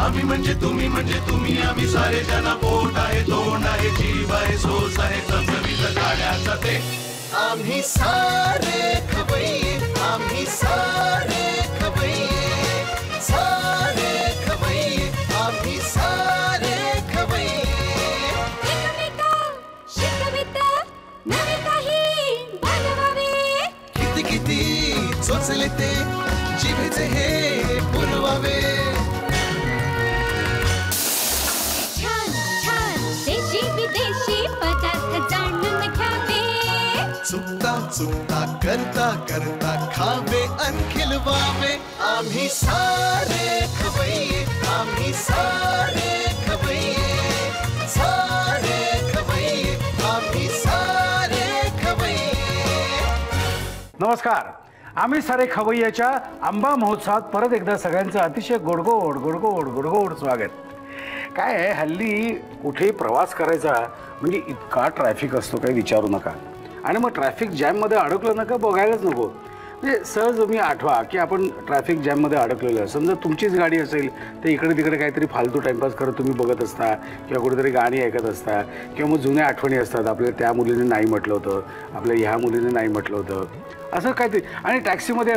आम्ही म्हणजे तुम्ही आम्ही सारे जना पोट आहे तोंड आहे जीव आहे सोच आहे चमचमीत गाण्याचा ते आम्ही सारे खवय्ये आम्ही सारे खवय्ये सारे खवय्ये आम्ही सारे खवय्ये एकमेका शिकवित नवे काही बनवावे किती किती चोचले ते जिभेचे हे पुरवावे छान छान देशी विदेशी पदार्थ जाणून घ्यावे चुकता चुकता करता करता खावे अन खिलवावे आम्ही सारे खवय्ये आम्ही सारे खवय्ये सारे खवय्ये आम्ही सारे खवय्ये नमस्कार. आम्ही सारे खवय्याच्या आंबा महोत्सवात परत एकदा सगळ्यांचं अतिशय गोडगोड स्वागत. काय आहे हल्ली कुठेही प्रवास करायचा म्हणजे इतका ट्रॅफिक असतो काही विचारू नका. आणि मग ट्रॅफिक जॅममध्ये अडकलं नका बघायलाच नको. म्हणजे सहज तुम्ही आठवा की आपण ट्रॅफिक जॅममध्ये अडकलेलो आहे. समजा तुमचीच गाडी असेल तर इकडे तिकडे काहीतरी फालतू टाईमपास करत तुम्ही बघत असता किंवा कुठेतरी गाणी ऐकत असता किंवा मग जुन्या आठवणी असतात. आपल्या त्या मुलीने नाही म्हटलं होतं आपल्या ह्या मुलीने नाही म्हटलं होतं असं काहीतरी. आणि टॅक्सीमध्ये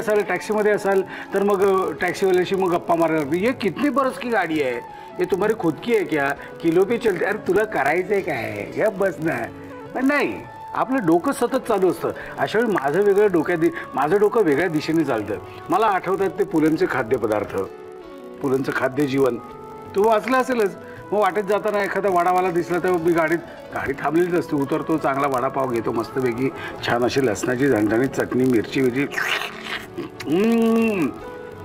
असाल तर मग टॅक्सीवाल्याशी मग गप्पा मारायला ये कितनी बरस की गाडी आहे ये तुम्हारी खुद की आहे क्या किलो पे चलते अरे तुला करायचं आहे काय या बस ना. पण नाही आपलं डोकं सतत चालू असतं. अशा वेळी माझं डोकं वेगळ्या दिशेने चालतं. मला आठवतात ते पुलंचे खाद्यपदार्थ पुलंचं खाद्य जीवन तू वाचलं असेलच. मग वाटेत जाताना एखादा वडावाला दिसला तर मी गाडी थांबलेलीच असते. उतरतो चांगला वडापाव घेतो मस्तपैकी छान अशी लसणाची झणझणीत चटणी मिरची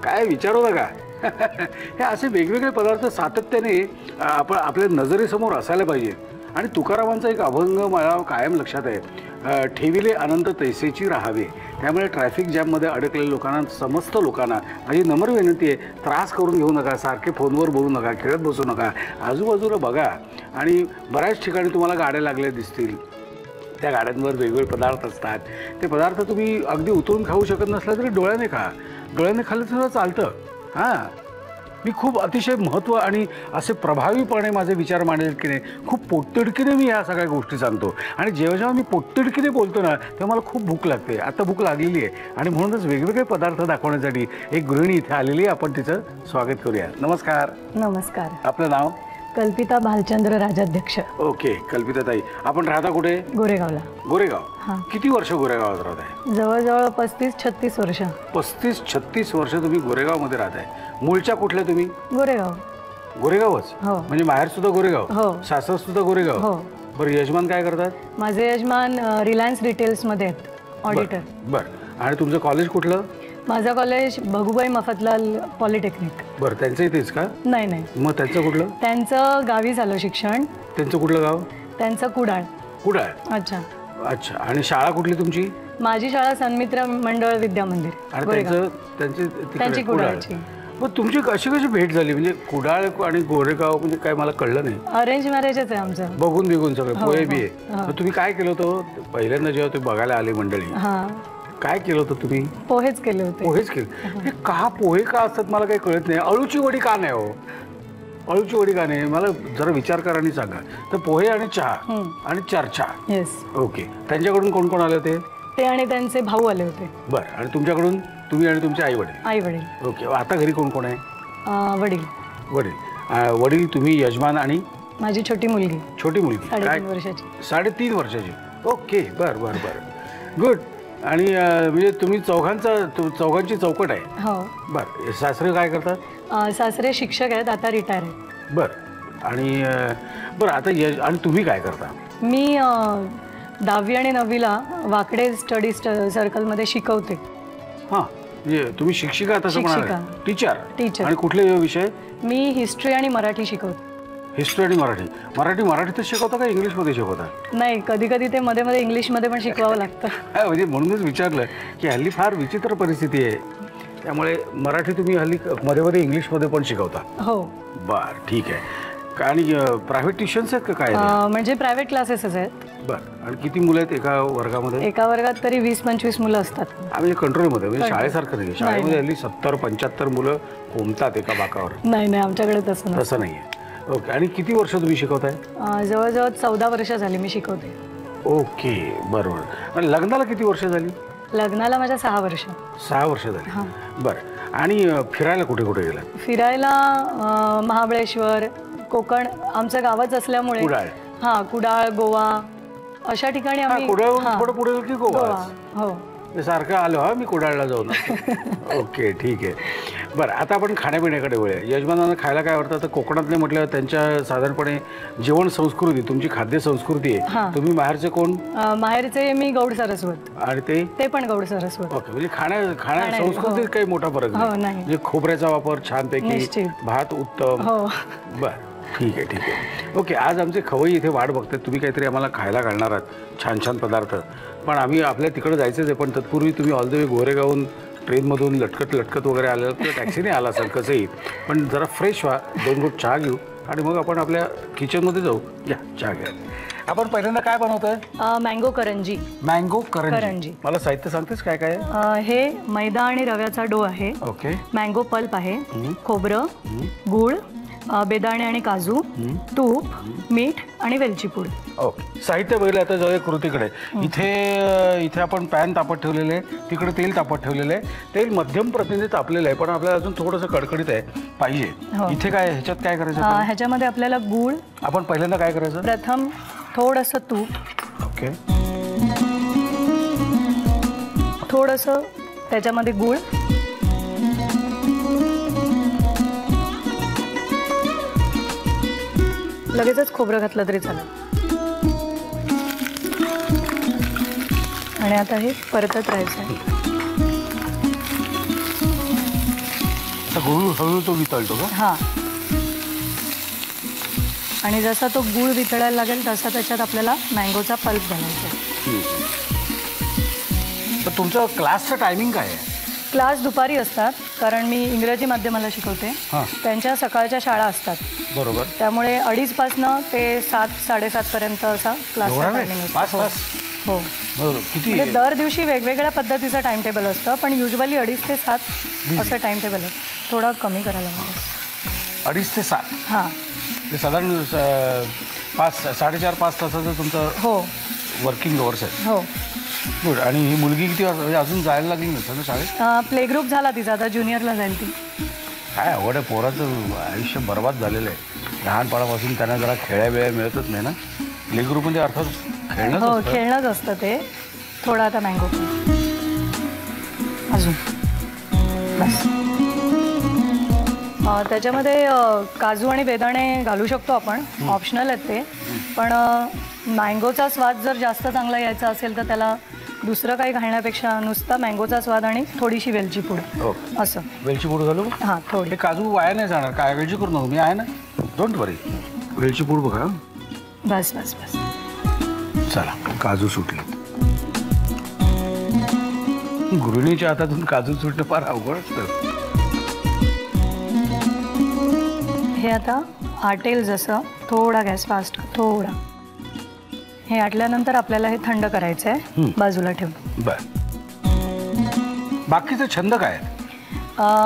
काय विचारू नका. हे असे वेगवेगळे पदार्थ सातत्याने आपण आपल्या नजरेसमोर असायला पाहिजे. आणि तुकारामांचा एक अभंग मला कायम लक्षात आहे ठेविले अनंत तैसेची राहावे. त्यामुळे ट्रॅफिक जॅममध्ये अडकलेल्या लोकांना समस्त लोकांना माझी नम्र विनंती आहे त्रास करून घेऊ नका. सारखे फोनवर बोलू नका खेळत बसू नका. आजूबाजूला बघा आणि बऱ्याच ठिकाणी तुम्हाला गाड्या लागल्या दिसतील. त्या गाड्यांवर वेगवेगळे पदार्थ असतात. ते पदार्थ तुम्ही अगदी उतरून खाऊ शकत नसला तरी डोळ्याने खाल्लं सुद्धा चालतं. हां मी खूप अतिशय महत्त्व आणि असे प्रभावीपणे माझे विचार मांडलेत की नाही खूप पोटतिडकीने मी या सगळ्या गोष्टी सांगतो. आणि जेव्हा मी पोटतिडकीने बोलतो ना तेव्हा मला खूप भूक लागते. आता भूक लागलेली आहे आणि म्हणूनच वेगवेगळे पदार्थ दाखवण्यासाठी एक गृहिणी इथे आलेली आहे. आपण तिचं स्वागत करूया. नमस्कार. नमस्कार. आपलं नाव? कल्पिता भालचंद्र राजाध्यक्ष. ओके कल्पिता ताई आपण राहता कुठे? गोरेगावला. गोरेगाव. किती वर्ष गोरेगावात राहत आहे? जवळजवळ 35-36 वर्ष. 35-36 वर्ष तुम्ही गोरेगावमध्ये राहताय. मूळच्या कुठल्या तुम्ही? गोरेगावच. हो. म्हणजे माहेर सुद्धा गोरेगाव? हो. सासर सुद्धा गोरेगाव? हो. बरं यजमान काय करतात? माझे यजमान रिलायन्स डिटेल्स मध्ये आहेत ऑडिटर. बरं आणि तुमचं कॉलेज कुठलं? माझं कॉलेज भगुबाई मफतलाल पॉलिटेक्निक. बरं त्यांचं इथेच का? नाही. मग त्यांचं कुठलं? त्यांचं गावी झालं शिक्षण. त्यांचं कुठलं गाव? त्यांचं कुडाळ. अच्छा. आणि शाळा कुठली तुमची? माझी शाळा सन्मित्र मंडळ विद्या मंदिर. आणि त्यांची कुडाळची. मग तुमची कशी भेट झाली म्हणजे कुडाळ आणि गोरेगाव म्हणजे काय मला कळलं नाही. अरेंज मॅरेजच आहे आमचं. बघून बिघून सगळं पोहे बी आहे. तुम्ही काय केलं होतं पहिल्यांदा जेव्हा तुम्ही बघायला आले मंडळी काय केलं होतं तुम्ही? पोहेच केले होते. पोहेच केले. का पोहे का असतात मला काही कळत नाही. अळूची वडी का नाही हो? अळूची वडी का नाही मला जरा विचार करा आणि सांगा. तर पोहे आणि चहा आणि चर्चा. येस. ओके. त्यांच्याकडून कोण कोण आले होते? ते आणि त्यांचे भाऊ आले होते. बरं. आणि तुमच्याकडून तुम्ही आणि तुमचे आई वडील? ओके. आता घरी कोण कोण आहे? वडील तुम्ही यजमान आणि माझी छोटी मुलगी. 3.5 वर्षाची. 3.5 वर्षाची. ओके. बरं गुड. आणि म्हणजे तुम्ही चौघांची चौकट आहे? हो. बरं. सासरे काय करतात? सासरे शिक्षक आहेत आता रिटायर आहेत. बरं. आणि बरं आता आणि तुम्ही काय करता? मी 10वी आणि 9वीला वाकडे स्टडी सर्कलमध्ये शिकवते. हां म्हणजे तुम्ही शिक्षिका? तसं म्हणा. टीचर. आणि कुठले विषय? मी हिस्ट्री आणि मराठी शिकवते. हिस्ट्री आणि मराठीतच शिकवता का इंग्लिशमध्ये शिकवता? नाही कधी कधी ते मध्ये मध्ये इंग्लिशमध्ये पण शिकवावं लागतं. म्हणजे म्हणूनच विचारलं की हल्ली फार विचित्र परिस्थिती आहे त्यामुळे मराठी तुम्ही हल्ली मध्ये मध्ये इंग्लिशमध्ये पण शिकवता? हो. बरं ठीक आहे. आणि प्रायव्हेट ट्युशन्स आहेत का काय? म्हणजे प्रायव्हेट क्लासेसच आहेत. बरं. आणि किती मुलं आहेत एका वर्गामध्ये? एका वर्गात तरी 20-25 मुलं असतात. आम्ही कंट्रोलमध्ये, म्हणजे शाळेसारखं नाही. शाळेमध्ये हल्ली 70-75 मुलं कोंबतात एका बाकावर. नाही आमच्याकडे तसं नाही आहे. ओके. आणि किती वर्ष तुम्ही शिकवताय? जवळजवळ 14 वर्ष झाली मी शिकवते. ओके, बरोबर. आणि लग्नाला किती वर्ष झाली? लग्नाला माझ्या 6 वर्ष. 6 वर्ष झाली. बरं. आणि फिरायला कुठे कुठे गेला? फिरायला महाबळेश्वर, कोकण आमचं गावच असल्यामुळे. कुडाळ. कुडाळ, गोवा अशा ठिकाणी आम्ही. कुडाळ पुढे की गोवा? हो. सारखं आलो मी कुडाळला जाऊन. ओके, ठीक आहे. बरं, आता आपण खाण्यापिण्याकडे वळूया. यजमानांना खायला काय आवडतं? तर कोकणातले म्हटलं त्यांच्या साधारणपणे जेवण संस्कृती, तुमची खाद्य संस्कृती आहे. तुम्ही बाहेरचे कोण? माहेरचे मी गौड सरस्वत. आणि ते पण गौड सरस्वत. ओके. म्हणजे खाण्या संस्कृतीत काही मोठा फरक नाही. म्हणजे खोबऱ्याचा वापर छानपैकी, भात उत्तम. बरं, ठीक आहे. ओके. आज आमचे खवई इथे वाट बघतात. तुम्ही काहीतरी आम्हाला खायला घालणार आहात, छान छान पदार्थ. पण आम्ही आपल्या तिकडे जायचंच आहे. पण तत्पूर्वी तुम्ही ऑल द वे गोरेगावहून ट्रेनमधून लटकत वगैरे आलेलं, किंवा टॅक्सीने आला असेल कसंही. पण जरा फ्रेश व्हा, 2 घोट चहा घेऊ आणि मग आपण आपल्या किचनमध्ये जाऊ. या, चहा घ्या. आपण पहिल्यांदा काय बनवतोय? मँगो करंजी. मँगो करंजी. मला साहित्य सांगतेस काय काय? हे मैदा आणि रव्याचा डो आहे. ओके. मँगो पल्प आहे, खोबरं, गूळ, बेदाणे आणि काजू, तूप, मीठ आणि वेलची पूड. ओके. साहित्य बघितलं. आता जाऊया कृतीकडे. इथे आपण पॅन तापत ठेवलेले आहे, तिकडे तेल तापत ठेवलेलं आहे. तेल मध्यम प्रतीने तापलेलं आहे, पण आपल्याला अजून थोडंसं कडकडीत आहे पाहिजे. इथे काय, ह्याच्यात काय करायचं? ह्याच्यामध्ये आपल्याला गूळ. आपण पहिल्यांदा काय करायचं? प्रथम थोडंसं तूप. ओके. थोडंसं त्याच्यामध्ये गूळ, लगेचच खोबरं घातलं तरी चालेल. आणि आता हे परतत राहायचं आहे. हळूहळू तो वितळतो का? आणि जसा तो गूळ वितळायला लागेल तसा त्याच्यात आपल्याला मँगोचा पल्प घालायचा आहे. तर तुमचं क्लासचं टायमिंग काय आहे? क्लास दुपारी असतात, कारण मी इंग्रजी माध्यमाला शिकवते. त्यांच्या सकाळच्या शाळा असतात. बरोबर. त्यामुळे 2:30 पासनं ते 7-7:30 पर्यंत असा क्लासचा टायमिंग असतो. हो. म्हणजे दर दिवशी वेगवेगळ्या पद्धतीचं टाइम टेबल असतं, पण युजली 2:30 ते 7 असं टाइम टेबल आहे. थोडा कमी करायला लागेल. 2:30 ते 7. ते साधारण 4.5-5 तासाचं तुमचं. हो. वर्किंग अवर्स आहे. हो. गुड. आणि ही मुलगी किती वाजता अजून जायला लागली नसतं ना शाळेत? प्ले ग्रुप झाला तिचा, आता ज्युनियरला जाईल ती. काय आवड आहे, पोराचं आयुष्य बर्बाद झालेलं आहे. लहानपणापासून त्यांना जरा खेळायला मिळतच नाही ना. प्ले ग्रुपमध्ये अर्थात खेळणंच असतं ते. थोडा आता मँगो अजून बस. त्याच्यामध्ये काजू आणि बेदाणे घालू शकतो आपण, ऑप्शनल आहेत ते. पण मँगोचा स्वाद जर जास्त चांगला यायचा असेल तर त्याला दुसरं काही घालण्यापेक्षा नुसता मँगोचा स्वाद आणि थोडीशी वेलची पूड. असं. वेलची पूड घालू? थोडी. काजू वाया नाही जाणार. काय वेलची करू नको, मी आहे ना, डोंट वरी. वेलची पूड बघा. बस बस बस. चला, काजू सुटले. गृहिणीच्या हातातून काजू सुटणं फार अवघड असतं. हे आता आटेल जसं, थोडा गॅस फास्ट, थोडा. हे आटल्यानंतर आपल्याला हे थंड करायचं आहे, बाजूला ठेवून. बरं. बाकीचा छंद काय?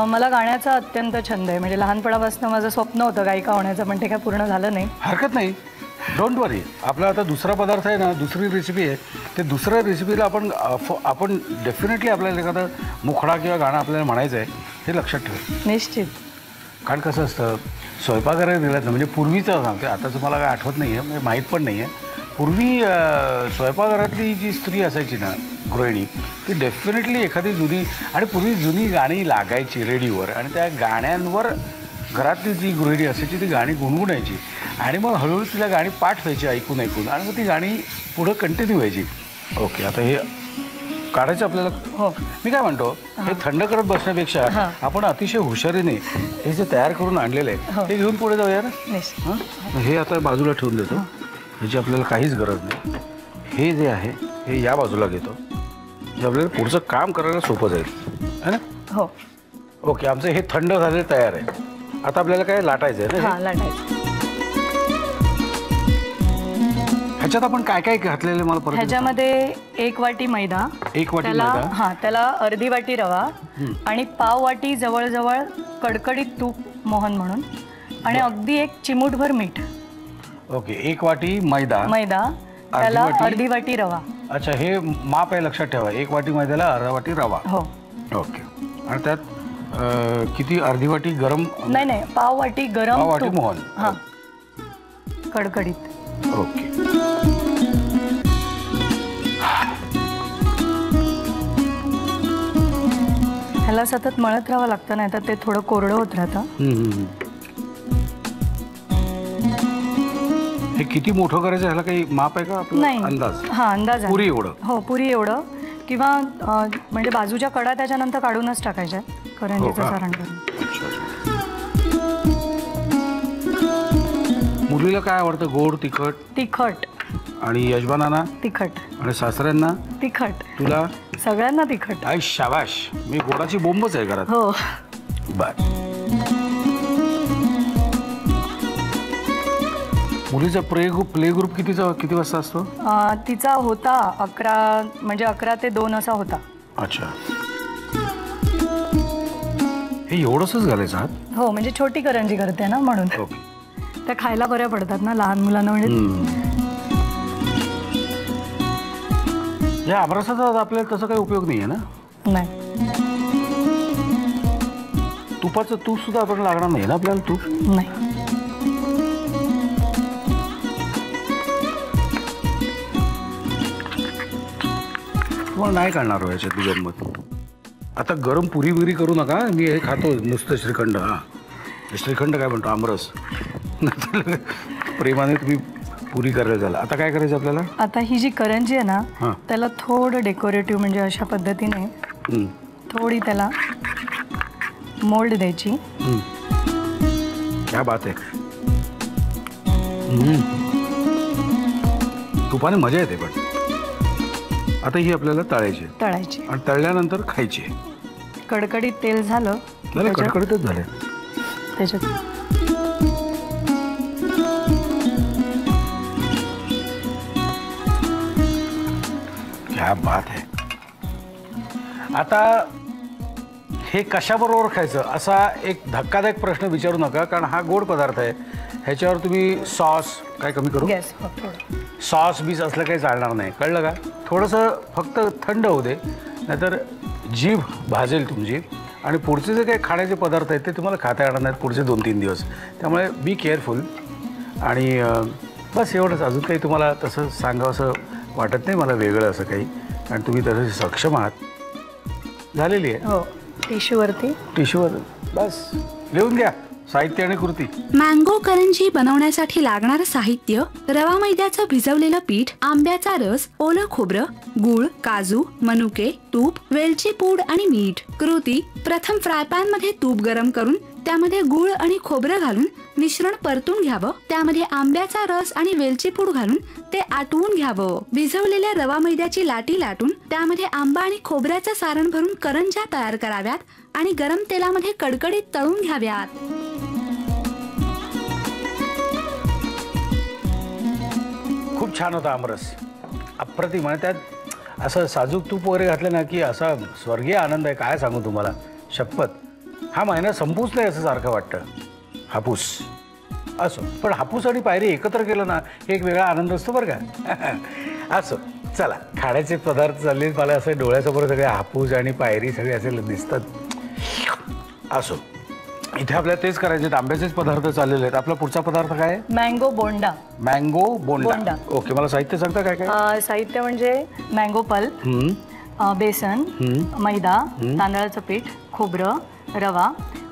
मला गाण्याचा अत्यंत छंद आहे. म्हणजे लहानपणापासून माझं स्वप्न होतं गायिका होण्याचं, पण ते काय पूर्ण झालं नाही. हरकत नाही, डोंट वरी. आपला आता दुसरा पदार्थ आहे ना, दुसरी रेसिपी आहे. ते दुसऱ्या रेसिपीला आपण डेफिनेटली आपल्याला एखादा मुखडा किंवा गाणं आपल्याला म्हणायचं आहे, हे लक्षात ठेवा. निश्चित. कारण कसं असतं, स्वयंपाकघरात दिलं ना, म्हणजे पूर्वीचं सांगते, आता तुम्हाला काय आठवत नाही आहे, म्हणजे माहीत पण नाही आहे. पूर्वी स्वयंपाकघरातली जी स्त्री असायची ना, गृहिणी, ती डेफिनेटली एखादी जुनी, आणि पूर्वी जुनी गाणी लागायची रेडिओवर, आणि त्या गाण्यांवर घरातली जी गृहिणी असायची ती गाणी गुणगुणायची, आणि मग हळूहळू तिला गाणी पाठ व्हायची ऐकून, आणि मग ती गाणी पुढं कंटिन्यू व्हायची. ओके. आता हे काढायचं आपल्याला. हो. मी काय म्हणतो, हे थंड करत बसण्यापेक्षा आपण अतिशय हुशारीने हे जे तयार करून आणलेलं आहे ते घेऊन पुढे जाऊया ना. हे आता बाजूला ठेवून देतो, ह्याची आपल्याला काहीच गरज नाही. हे जे आहे हे या बाजूला घेतो, जे आपल्याला पुढचं काम करायला सोपं जाईल, है ना. हो. ओके. आमचं हे थंड झालेलं तयार आहे. आता आपल्याला काय लाटायचं आहे ना. लाटायचं. ह्याच्यात आपण काय काय घातलेलं मला परत? ह्याच्यामध्ये 1 वाटी मैदा, 1 वाटी त्याला मैदा, हां त्याला अर्धी वाटी रवा आणि पाव वाटी जवळजवळ कडकडीत तूप मोहन म्हणून आणि अगदी 1 चिमूटभर मीठ. ओके, 1 वाटी मैदा, त्याला अर्धी वाटी रवा. अच्छा, हे माप आहे, लक्षात ठेवा. 1 वाटी मैद्याला अर्धा वाटी रवा. हो. ओके. आणि त्यात किती? अर्धी वाटी गरम? नाही, पाव वाटी गरम पाव वाटी मोहन. हां, कडकडीत. ओके. ह्याला सतत मळत राहावं लागतं, नाही तर ते थोडं कोरडं होत राहतं. हे किती मोठं करायचं, ह्याला काही माप आहे का आपला? नाही, अंदाज? हां, अंदाज आहे. पुरी एवढं? हो, पुरी एवढं, किंवा म्हणजे बाजूच्या कडा त्याच्यानंतर काढूनच टाकायच्या करंजीचं सारण करून. मुलीला काय आवडतं? गोड, तिखट? तिखट. आणि यजमानांना? तिखट. आणि सासऱ्यांना? तिखट. तुला? सगळ्यांना तिखट. आई शाबाश, मी गोडाची बोंबच आहे घरात. हो. बर. मुलीचा प्ले ग्रुप किती वाजता असतो? तिचा होता 11, म्हणजे 11 ते 2 असा होता. अच्छा, हे एवढंच घालायचं आहात? हो, म्हणजे छोटी करंजी करते ना म्हणून. ओके. त्या खायला बऱ्या पडतात ना लहान मुलांना. म्हणजे या आमरसाचा आपल्याला तसा काही उपयोग नाही आहे ना? नाही. तुपाचं तूप सुद्धा आपण लागणार नाही ना आपल्याला? तूप नाही. तुम्हाला नाही काढणार हो याच्यातली गंमत. आता गरम पुरी बिरी करू नका. मी हे खातो नुसतं श्रीखंड. हां, श्रीखंड काय म्हणतो, आमरस. प्रेमाने तुम्ही पुरी करायला झाला. आता काय करायचं आपल्याला? आता ही जी करंजी आहे ना, त्याला थोडं डेकोरेटिव्ह, म्हणजे अशा पद्धतीने थोडी त्याला मोल्ड द्यायची. क्या बात आहे. तुपाने मजा येते. पण आता ही आपल्याला तळायची आणि तळल्यानंतर खायची. कडकडीत तेल झालं, कडकडीतच झाले त्याच्यात. क्या बात आहे. आता हे कशाबरोबर खायचं असा एक धक्कादायक प्रश्न विचारू नका, कारण हा गोड पदार्थ आहे. ह्याच्यावर तुम्ही सॉस काय कमी करू? सॉस बीस असलं काही चालणार नाही, कळलं का? थोडंसं फक्त थंड होऊ दे, नाहीतर जीभ भाजेल तुमची. आणि पुढचे जे काही खाण्याचे पदार्थ आहेत ते तुम्हाला खाता येणार नाहीत पुढचे 2-3 दिवस. त्यामुळे बी केअरफुल. आणि बस एवढंच. अजून काही तुम्हाला तसं सांगावं असं वाटत नाही मला वेगळं असं काही, आणि तुम्ही तसं सक्षम आहात. झालेली आहे. हो, टिश्यूवर बस लिहून घ्या साहित्य आणि कृती. मँगो करंजी बनवण्यासाठी लागणारं साहित्य: रवा मैद्याचं भिजवलेलं पीठ, आंब्याचा रस, ओलं खोबरं, गूळ, काजू, मनुके, तूप, वेलची पूड आणि मीठ. कृती: प्रथम फ्राय पॅन मध्ये तूप गरम करून त्यामध्ये गूळ आणि खोबरं घालून मिश्रण परतून घ्यावं. त्यामध्ये आंब्याचा रस आणि वेलची पूड घालून ते आटवून घ्यावं. भिजवलेल्या रवा मैद्याची लाटी लाटून त्यामध्ये आंबा आणि खोबऱ्याचं सारण भरून करंज्या तयार कराव्यात आणि गरम तेलामध्ये कडकडीत तळून घ्याव्यात. खूप छान होता आमरस, अप्रतिम. आणि त्यात असं साजूक तूप वगैरे घातलं ना की असा स्वर्गीय आनंद आहे. काय सांगू तुम्हाला, शपथ. हा महिना संपूच नाही असं सारखं वाटतं. हापूस असो, पण हापूस आणि पायरी एकत्र केलं ना एक वेगळा आनंद असतो बरं का. असो, चला खाण्याचे पदार्थ चालले. मला असं डोळ्यासमोर सगळे हापूस आणि पायरी सगळे असे दिसतात. असो, इथे आपल्याला तेच करायचे. आंब्याचेच पदार्थ चाललेले आहेत. आपला पुढचा पदार्थ काय आहे? मँगो बोंडा. मँगो बोंडा. ओके, मला साहित्य सांगता काय काय? साहित्य म्हणजे मँगो पल्प, बेसन, मैदा, तांदळाचं पीठ, खोबरं, रवा,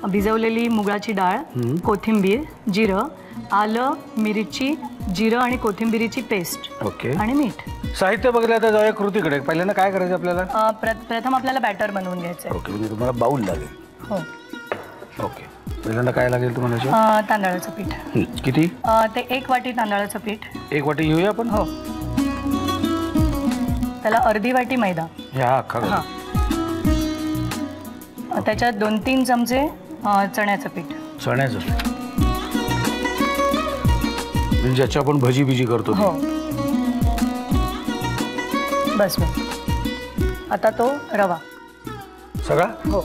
भिजवलेली मुगाची डाळ, कोथिंबीर, जिरं, आलं, मिरची, जिरं आणि कोथिंबीरीची पेस्ट. ओके. आणि मीठ. साहित्य बघितलं तर जाऊया कृतीकडे. पहिल्यांदा काय करायचं आपल्याला? प्रथम आपल्याला बॅटर बनवून घ्यायचं. ओके, म्हणजे तुम्हाला बाऊल लागेल. हो. ओके, पहिल्यांदा काय लागेल तुम्हाला? तांदळाचं पीठ. किती? ते 1 वाटी तांदळाचं पीठ. 1 वाटी घेऊया आपण? हो. त्याला अर्धी वाटी मैदा. हा. त्याच्यात 2-3 चमचे चण्याचं पीठ. चण्याचं पीठ म्हणजे ज्याची आपण भजी करतो. हो. बस. आता तो रवा सगळा. हो,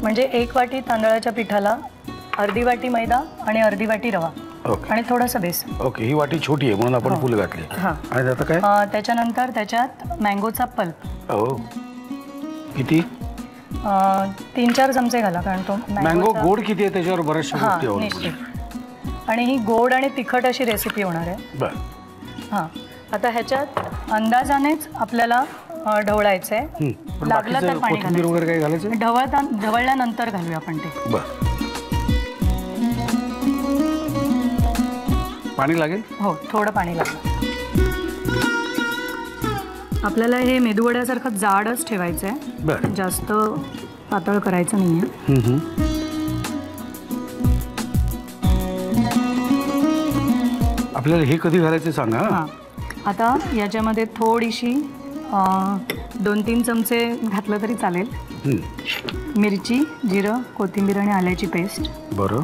म्हणजे 1 वाटी तांदळाच्या पिठाला अर्धी वाटी मैदा आणि अर्धी वाटी रवा आणि थोडंसं बेसन. ओके, ही वाटी छोटी आहे म्हणून आपण फुल घातली. हां, आणि आता काय? त्याच्यानंतर त्याच्यात मँगोचा पल्प. हो, किती? 3-4 चमचे घाला, कारण तो मँगो गोड किती आहे त्याच्यावर बऱ्याचशा गोष्टी निश्चित. आणि ही गोड आणि तिखट अशी रेसिपी होणार आहे. बरं. हां, आता ह्याच्यात अंदाजानेच आपल्याला ढवळायचं आहे. लागलं तर पाणी वगैरे काय घालायचं? ढवळल्यानंतर घालूया आपण ते. बरं. पाणी लागेल? हो, थोडं पाणी लागेल. आपल्याला हे मेदूवड्यासारखं जाडच ठेवायचं आहे. बरं. जास्त पातळ करायचं नाही आहे. आपल्याला हे कधी घालायचं सांगा. हां, आता याच्यामध्ये थोडीशी 2-3 चमचे घातलं तरी चालेल. मिरची, जिरं, कोथिंबीर आणि आल्याची पेस्ट. बरं.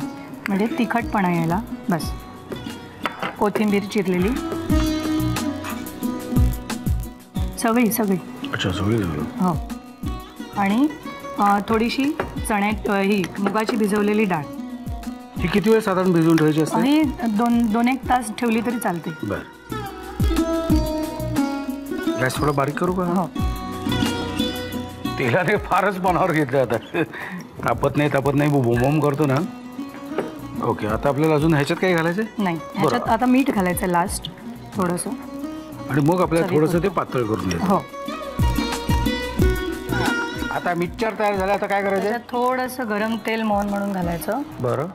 म्हणजे तिखटपणा यायला. बस. कोथिंबीर चिरलेली सगळी. अच्छा, सगळी. हो. आणि थोडीशी ही मुगाची भिजवलेली डाळ. ही किती वेळ साधारण भिजवून ठेवायची असते? ही 2-1 तास ठेवली तरी चालते. बरं. गॅस थोडा बारीक करू का? हो. तेलाने फारच मनावर घेतलं आता. तापत नाही बोंबोम करतो ना. ओके, आता आपल्याला अजून ह्याच्यात काही घालायचं नाही. ह्याच्यात आता मीठ घालायचं लास्ट थोडंसं. आणि मग आपल्याला थोडंसं ते पातळ करून घ्यायचं. हो. आता मिक्सचर तयार झालं. आता काय करायचं? थोडंसं गरम तेल मोहन म्हणून घालायचं. बरं.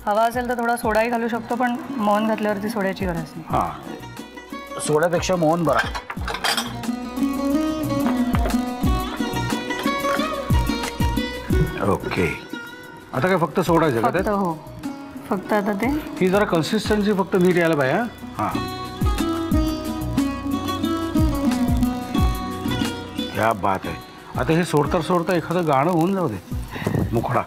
हवा असेल तर थोडा सोडाही घालू शकतो, पण मोहन घातल्यावरती सोड्याची गरज नाही. हां, सोड्यापेक्षा मोहन बरा. ओके, आता काय फक्त सोडायचं का? हो, फक्त आता ते ही जरा कन्सिस्टन्सी फक्त नीट यायला पाहिजे. हां, क्या बात आहे. आता हे सोडता एखादं गाणं होऊन जाऊ दे. मुखडा.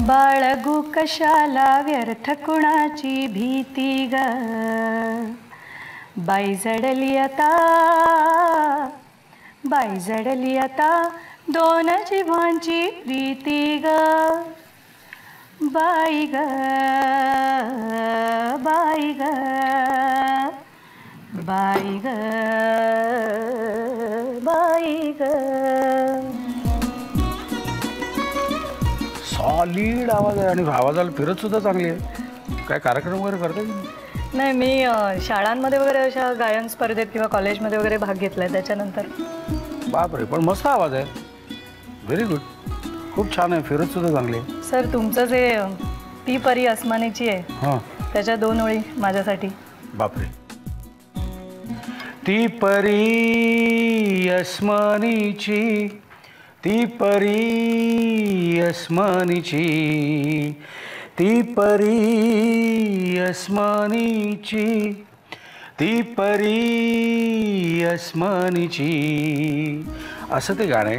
बाळगू कशाला व्यर्थ कुणाची भीती ग, बाई जडली आता 2 जिव्हांची प्रीती ग, बाई ग. सॉलिड आवाज आहे आणि आवाजाला फिरत सुद्धा चांगली आहे. काय कार्यक्रम वगैरे करता? नाही, मी शाळांमध्ये वगैरे अशा गायन स्पर्धेत किंवा कॉलेजमध्ये वगैरे भाग घेतलाय त्याच्यानंतर. बापरे, पण मस्त आवाज आहे. व्हेरी गुड, खूप छान आहे. फिरत सुद्धा चांगली आहे. सर, तुमचं जे ती परी अस्मानीची आहे. हां, त्याच्या 2 ओळी माझ्यासाठी. बापरे. ती परी अस्मानीची, ती परी अस्मानीची, ती परी अस्मानीची, ती परी अस्मानीची, असं ते गाणं आहे.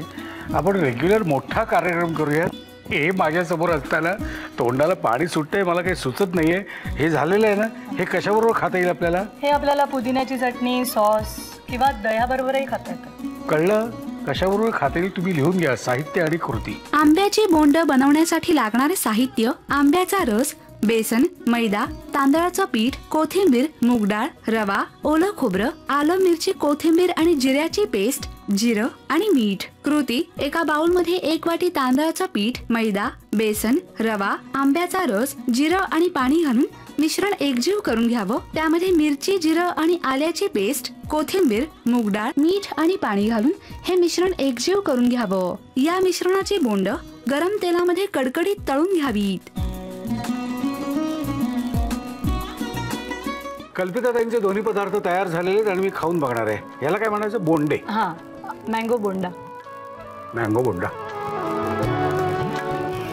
आपण रेग्युलर मोठा कार्यक्रम करूया. हे माझ्यासमोर असताना तोंडाला पाणी सुटतंय, मला काही सुचत नाहीये. हे झालेलं आहे ना, हे कशाबरोबर खाता येईल आपल्याला? हे आपल्याला पुदिन्याची चटणी, सॉस किंवा दह्याबरोबरही खाता येतं. कळलं? कशाबरोबर खाता येईल तुम्ही लिहून घ्या. साहित्य आणि कृती. आंब्याची बोंड बनवण्यासाठी लागणारे साहित्य: आंब्याचा रस, बेसन, मैदा, तांदळाचं पीठ, कोथिंबीर, मूग डाळ, रवा, ओलं खोबरं, आलं, मिरची, कोथिंबीर आणि जिऱ्याची पेस्ट, जिरं आणि मीठ. कृती: एका बाउलमध्ये 1 वाटी तांदळाचं पीठ, मैदा, बेसन, रवा, आंब्याचा रस, जिरं आणि पाणी घालून मिश्रण एकजीव करून घ्यावं. त्यामध्ये मिरची, जिरं आणि आल्याची पेस्ट, कोथिंबीर, मूग डाळ, मीठ आणि पाणी घालून हे मिश्रण एकजीव करून घ्यावं. या मिश्रणाची बोंड गरम तेलामध्ये कडकडीत तळून घ्यावीत. कल्पिताताईंचे दोन्ही पदार्थ तयार झालेले आहेत आणि मी खाऊन बघणार आहे. याला काय म्हणायचं? बोंडे. हां, मँगो बोंडा. मँगो बोंडा.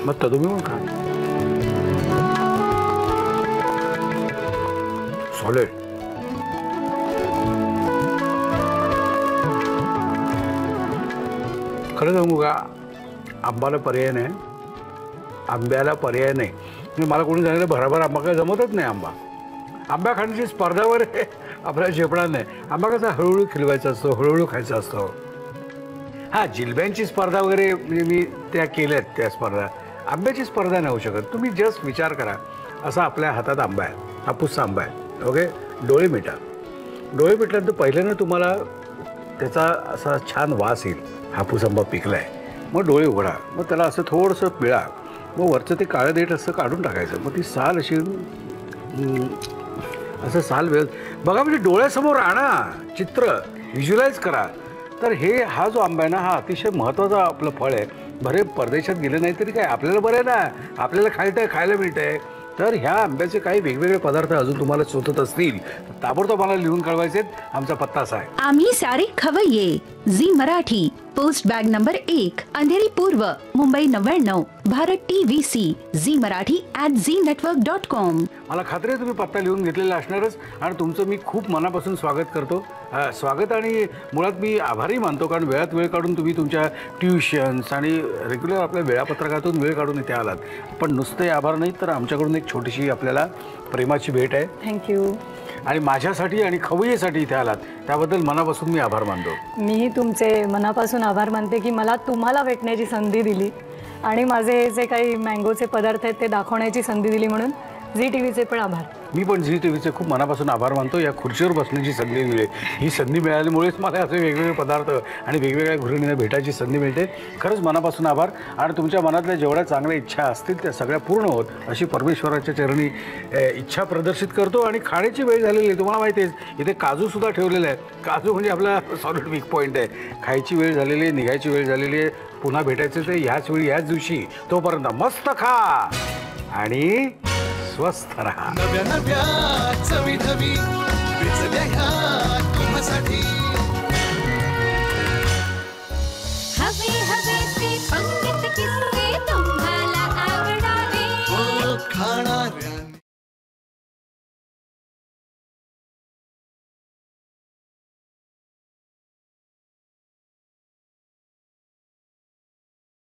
मग तुम्ही मग खा. सॉलिड. खरं सांगू का, आंब्याला पर्याय नाही. मला कोणी सांगितलं भराभर आंबा काय जमतच नाही. आंब्या खाण्याची स्पर्धावर आपल्याला झेपणार नाही. आंबा कसा हळूहळू खिलवायचा असतो, हळूहळू खायचा असतो. हां, जिलब्यांची स्पर्धा वगैरे म्हणजे मी त्या केल्यात त्या स्पर्धा. आंब्याची स्पर्धा नाही होऊ शकत. तुम्ही जस्ट विचार करा, असा आपल्या हातात आंबा आहे, हापूसचा आंबा आहे, ओके. डोळे मिटा. डोळे मिटल्यानंतर पहिल्यांदा तुम्हाला त्याचा असा छान वास येईल, हापूस आंबा पिकला आहे. मग डोळे उघडा, मग त्याला असं थोडंसं पिळा, मग वरचं ते काळं देठ असं काढून टाकायचं. मग ती साल अशी असं साल वेळ बघा, म्हणजे डोळ्यासमोर आणा, चित्र व्हिज्युअलाइज करा. तर हा जो आंबा आहे ना, हा अतिशय महत्त्वाचा आपलं फळ आहे. बरे परदेशात गेलं नाही तरी काय, आपल्याला बरं आहे ना, आपल्याला खायला मिळतं आहे. तर ह्या आंब्याचे काही वेगवेगळे पदार्थ अजून तुम्हाला शोधत असतील ताबडतोब मला लिहून कळवायचे. आमचा पत्ता असा आहे, आम्ही सारे खवय्ये, Zee Marathi, post bag number 1, Andheri पूर्व, मुंबई 99, भारत TVC, झी मराठी @ZNetwork.com. मला खात्री आहे तुम्ही पत्ता लिहून घेतलेला असणारच. आणि तुमचं मी खूप मनापासून स्वागत करतो. स्वागत आणि मुळात मी आभारी मानतो, कारण वेळात वेळ काढून तुम्ही तुमच्या ट्युशन्स आणि रेग्युलर आपल्या वेळापत्रकातून वेळ काढून इथे आलात. पण नुसते आभार नाहीत, तर आमच्याकडून एक छोटीशी आपल्याला प्रेमाची भेट आहे. थँक्यू. आणि माझ्यासाठी आणि खवय्येसाठी इथे आलात त्याबद्दल मनापासून मी आभार मानतो. मी तुमचे मनापासून आभार मानते की मला तुम्हाला भेटण्याची संधी दिली आणि माझे जे काही मँगोचे पदार्थ आहेत ते दाखवण्याची संधी दिली, म्हणून झी TVचे पण आभार. मी पण झी TVचे खूप मनापासून आभार मानतो. या खुर्चीवर बसण्याची संधी मिळेल, ही संधी मिळाल्यामुळेच मला असे वेगवेगळे पदार्थ आणि वेगवेगळ्या गृहिणींना भेटायची संधी मिळते. खरंच मनापासून आभार. आणि तुमच्या मनातल्या जेवढ्या चांगल्या इच्छा असतील त्या सगळ्या पूर्ण होत अशी परमेश्वराच्या चरणी इच्छा प्रदर्शित करतो. आणि खाण्याची वेळ झालेली आहे, तुम्हाला माहिती आहे इथे काजूसुद्धा ठेवलेला आहे. काजू म्हणजे आपला सॉलिड वीक पॉईंट आहे. खायची वेळ झालेली आहे, निघायची वेळ झालेली आहे. पुन्हा भेटायचं ते ह्याच वेळी ह्याच दिवशी. तोपर्यंत मस्त खा आणि स्वस्थ रहा. नव्या नव्या चवी धवी विचल्या ह्या तुम्हासाठी. हवे हवे ते पंडित किस्से तुम्हाला आवडावे. खाणाऱ्या